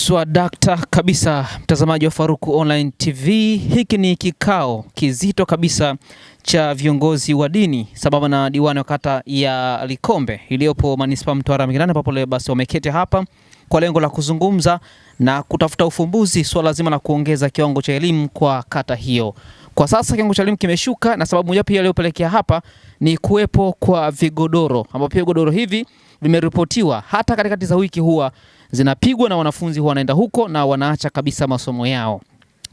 Swadakta kabisa, mtazamaji wa Faruku Online TV. Hiki ni kikao kizito kabisa cha viongozi wa dini sababu na diwani wa kata ya Likombe iliyopo manispaa Mtwara Mikindani, ambapo leo basi wameketi hapa kwa lengo la kuzungumza na kutafuta ufumbuzi swala zima la kuongeza kiwango cha elimu kwa kata hiyo. Kwa sasa kiwango cha elimu kimeshuka, na sababu moja pia iliyopelekea hapa ni kuwepo kwa vigodoro, ambapo pia vigodoro hivi vimeripotiwa hata katikati za wiki huwa zinapigwa na wanafunzi huwa wanaenda huko na wanaacha kabisa masomo yao.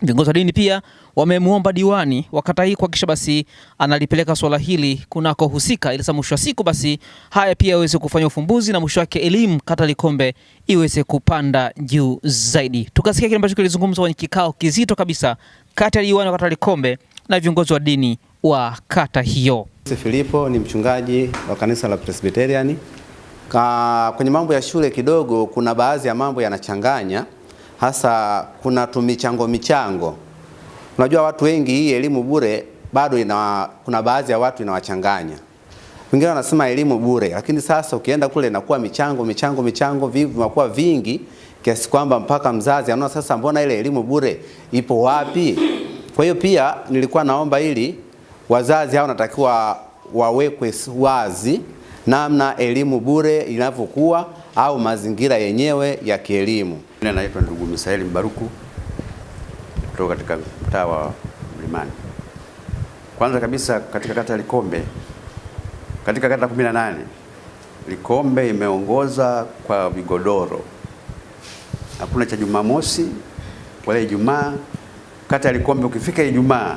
Viongozi wa dini pia wamemuomba diwani wa kata hii kuhakikisha basi analipeleka swala hili kunako husika, ili mwisho wa siku basi haya pia yaweze kufanya ufumbuzi na mwisho wake elimu kata Likombe iweze kupanda juu zaidi. Tukasikia kile ambacho kilizungumzwa kwenye kikao kizito kabisa kati ya diwani wa kata Likombe na viongozi wa dini wa kata hiyo. Filipo ni mchungaji wa kanisa la Presbyterian. Kwenye mambo ya shule kidogo kuna baadhi ya mambo yanachanganya, hasa kuna michango. Unajua watu wengi hii elimu bure bado kuna baadhi ya watu inawachanganya. Wengine wanasema elimu bure, lakini sasa ukienda kule inakuwa michango vinakuwa vingi kiasi kwamba mpaka mzazi anaona sasa mbona ile elimu bure ipo wapi? Kwa hiyo pia nilikuwa naomba ili wazazi hao natakiwa wawekwe wazi namna elimu bure inavyokuwa au mazingira yenyewe ya kielimu. Mimi naitwa ndugu Misaeli Mbaruku kutoka katika mtaa wa Mlimani. Kwanza kabisa katika kata ya Likombe, katika kata 18 Likombe imeongoza kwa vigodoro. Hakuna cha Jumamosi wala Ijumaa. Kata ya Likombe ukifika Ijumaa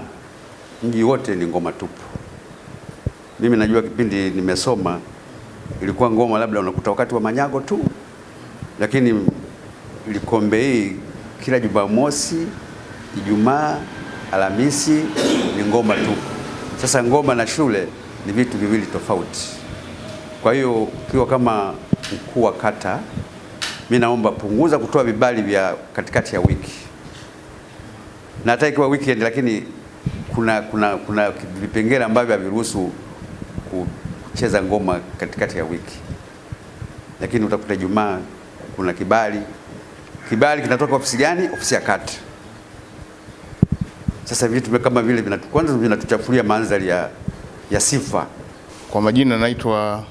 mji wote ni ngoma tupu. Mimi najua kipindi nimesoma ilikuwa ngoma labda unakuta wakati wa manyago tu, lakini Likombe hii kila Jumamosi, Ijumaa, Alhamisi ni ngoma tu. Sasa ngoma na shule ni vitu viwili tofauti. Kwa hiyo ukiwa kama mkuu wa kata, mimi naomba punguza kutoa vibali vya katikati ya wiki. Na hata ikiwa weekend, lakini kuna vipengele ambavyo haviruhusu kucheza ngoma katikati ya wiki. Lakini utakuta Ijumaa kuna kibali kinatoka ofisi gani? Ofisi ya kata. Sasa vitu kama vile kwanza vinatuchafulia mandhari ya sifa. Kwa majina naitwa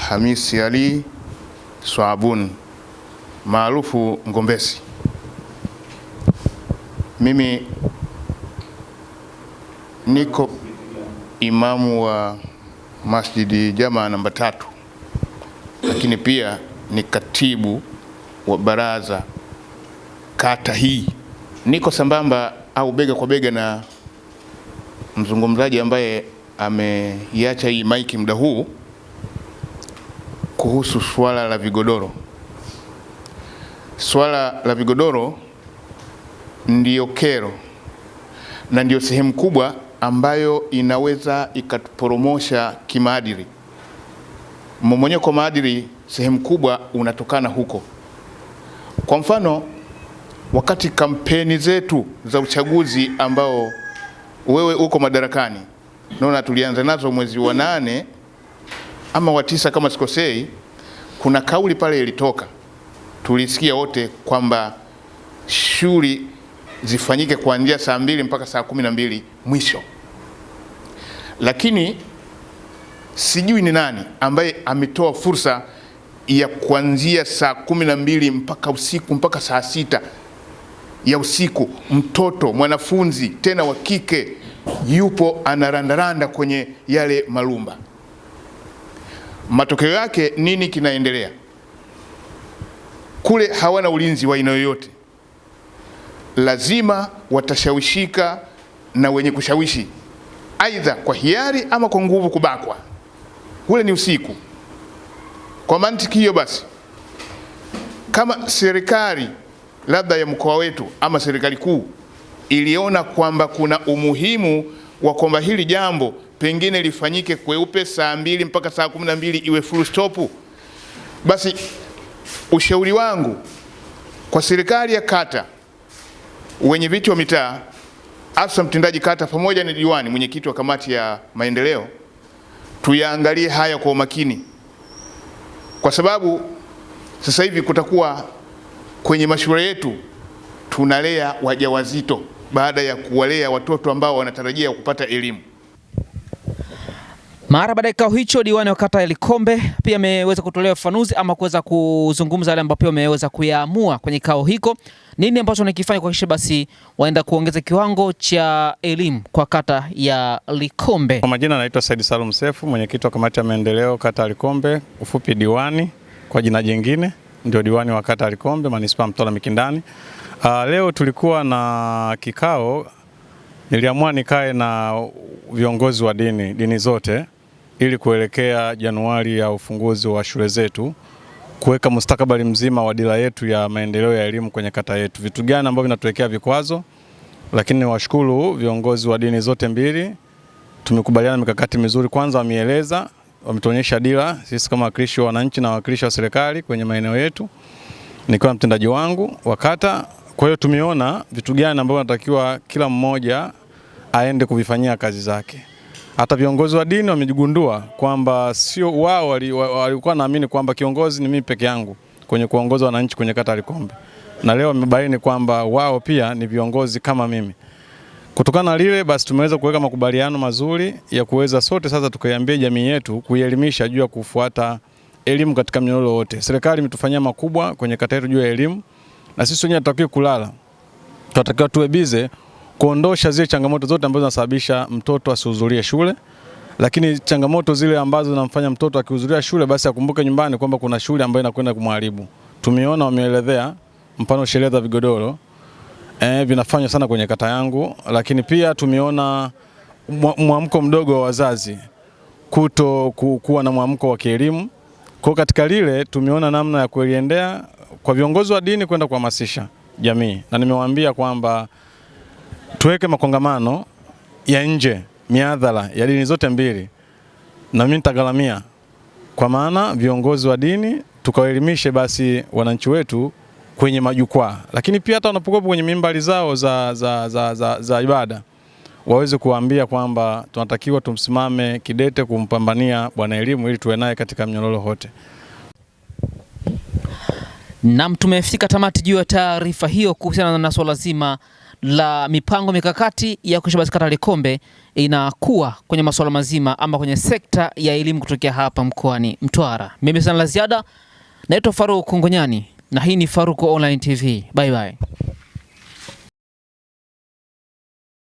Hamisi Ali Swabun maarufu Ngombesi. Mimi niko imamu wa Masjidi Jamaa namba 3, lakini pia ni katibu wa baraza kata hii. Niko sambamba au bega kwa bega na mzungumzaji ambaye ameiacha hii maiki muda huu kuhusu swala la vigodoro. Swala la vigodoro ndiyo kero na ndiyo sehemu kubwa ambayo inaweza ikatuporomosha kimaadili. Mmomonyoko wa maadili sehemu kubwa unatokana huko. Kwa mfano, wakati kampeni zetu za uchaguzi ambao wewe uko madarakani, naona tulianza nazo mwezi wa 8 ama wa 9 kama sikosei, kuna kauli pale ilitoka. Tulisikia wote kwamba shughuli zifanyike kuanzia saa 2 mpaka saa 12 mwisho. Lakini sijui ni nani ambaye ametoa fursa ya kuanzia saa 12 mpaka usiku mpaka saa 6 ya usiku. Mtoto mwanafunzi tena wa kike yupo anarandaranda kwenye yale malumba. Matokeo yake nini kinaendelea? Kule hawana ulinzi wa aina yoyote. Lazima watashawishika na wenye kushawishi, aidha kwa hiari ama kwa nguvu kubakwa. Ule ni usiku. Kwa mantiki hiyo basi, kama serikali labda ya mkoa wetu ama serikali kuu iliona kwamba kuna umuhimu wa kwamba hili jambo pengine lifanyike kweupe saa 2 mpaka saa 12 iwe full stop, basi ushauri wangu kwa serikali ya kata, wenye viti wa mitaa, afisa mtendaji kata pamoja na diwani, mwenyekiti wa kamati ya maendeleo, tuyaangalie haya kwa umakini, kwa sababu sasa hivi kutakuwa kwenye mashule yetu tunalea wajawazito baada ya kuwalea watoto ambao wanatarajia kupata elimu. Mara baada ya kikao hicho, diwani wa kata ya Likombe pia ameweza kutolea ufafanuzi ama kuweza kuzungumza yale ambayo wameweza kuyaamua kwenye kikao hiko. Nini ambacho wanakifanya kuhakikisha basi waenda kuongeza kiwango cha elimu kwa kata ya Likombe. Kwa majina naitwa Said Salum Sefu, mwenyekiti wa kamati ya maendeleo kata ya Likombe, ufupi diwani kwa jina jingine, ndio diwani wa kata ya Likombe, manispaa Mtwara Mikindani. Leo tulikuwa na kikao, niliamua nikae na viongozi wa dini zote ili kuelekea Januari ya ufunguzi wa shule zetu, kuweka mustakabali mzima wa dira yetu ya maendeleo ya elimu kwenye kata yetu. Vitu gani ambavyo vinatuwekea vikwazo, lakini washukuru viongozi wa dini zote mbili, tumekubaliana mikakati mizuri. Kwanza wameeleza, wametuonyesha dira, sisi kama wakilishi wa wananchi na wakilishi wa serikali kwenye maeneo yetu, nikiwa mtendaji wangu wa kata. Kwa hiyo tumeona vitu gani ambavyo natakiwa kila mmoja aende kuvifanyia kazi zake. Hata viongozi wa dini wamejigundua kwamba sio wao walikuwa naamini kwamba kiongozi ni mimi peke yangu kwenye kuongoza wananchi kwenye kata ya Likombe. Na leo wamebaini kwamba wao pia ni viongozi kama mimi. Kutokana na lile basi tumeweza kuweka makubaliano mazuri ya kuweza sote sasa tukaiambia jamii yetu kuielimisha juu ya kufuata elimu katika mnyororo wote. Serikali imetufanyia makubwa kwenye kata yetu juu ya elimu, na sisi wenyewe hatutakiwi kulala. Tunatakiwa tuwe bize kuondosha zile changamoto zote ambazo zinasababisha mtoto asihudhurie shule, lakini changamoto zile ambazo zinamfanya mtoto akihudhuria shule basi akumbuke nyumbani kwamba kuna shule ambayo inakwenda kumharibu. Tumeona wameelezea mfano sheria za vigodoro vinafanywa sana kwenye kata yangu, lakini pia tumeona mwamko mdogo wa wazazi kuwa na mwamko wa kielimu. Kwa katika lile tumeona namna ya kuliendea kwa viongozi wa dini kwenda kuhamasisha jamii, na nimewaambia kwamba tuweke makongamano ya nje, miadhara ya dini zote mbili, na mimi nitagaramia, kwa maana viongozi wa dini tukawaelimishe basi wananchi wetu kwenye majukwaa, lakini pia hata wanapokuwa kwenye mimbari zao za ibada waweze kuambia kwamba tunatakiwa tumsimame kidete kumpambania bwana elimu ili tuwe naye katika mnyororo wote. Na tumefika tamati juu ya taarifa hiyo kuhusiana na swala zima la mipango mikakati ya kuhakikisha basi kata ya Likombe inakuwa kwenye masuala mazima ama kwenye sekta ya elimu kutokea hapa mkoani Mtwara. Mimi sana la ziada, naitwa Faruku Ngonyani na hii ni Faruku Online TV. Bye bye.